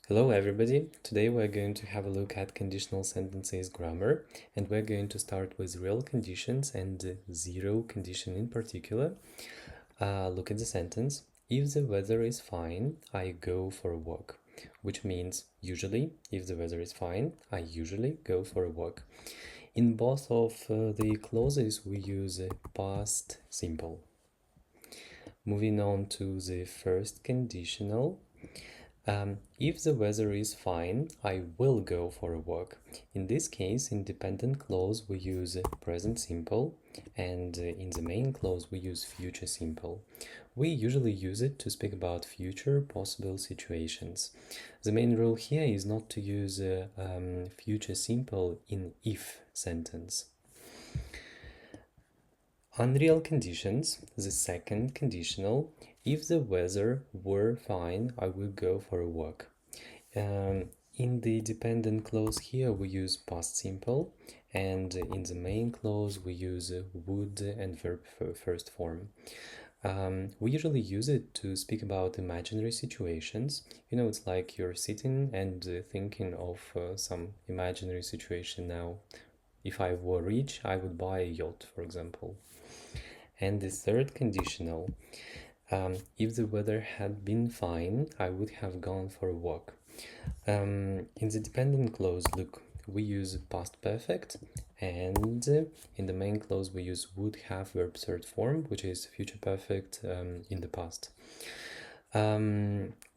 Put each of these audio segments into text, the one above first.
Hello everybody, today we're going to have a look at conditional sentences grammar, and we're going to start with real conditions and zero condition in particular. Look at the sentence. If the weather is fine, I go for a walk, which means usually, if the weather is fine, I usually go for a walk. In both of the clauses we use past simple. Moving on to the first conditional. If the weather is fine, I will go for a walk. In this case, in dependent clause, we use present simple, and in the main clause, we use future simple. We usually use it to speak about future possible situations. The main rule here is not to use future simple in if sentence. Unreal conditions, the second conditional. If the weather were fine, I would go for a walk. In the dependent clause here, we use past simple, and in the main clause, we use would and verb first form. We usually use it to speak about imaginary situations. You know, it's like you're sitting and thinking of some imaginary situation now. If I were rich, I would buy a yacht, for example. And the third conditional, if the weather had been fine, I would have gone for a walk. In the dependent clause, look, we use past perfect, and in the main clause we use would have verb third form, which is future perfect in the past.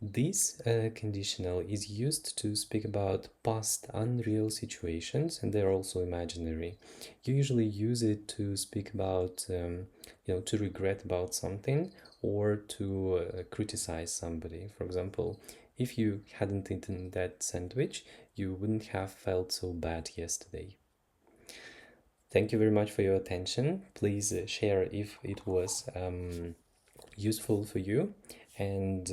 This conditional is used to speak about past unreal situations, and they're also imaginary. You usually use it to speak about, to regret about something or to criticize somebody. For example, if you hadn't eaten that sandwich, you wouldn't have felt so bad yesterday. Thank you very much for your attention. Please share if it was useful for you, and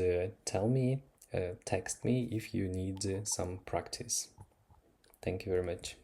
text me if you need some practice. Thank you very much.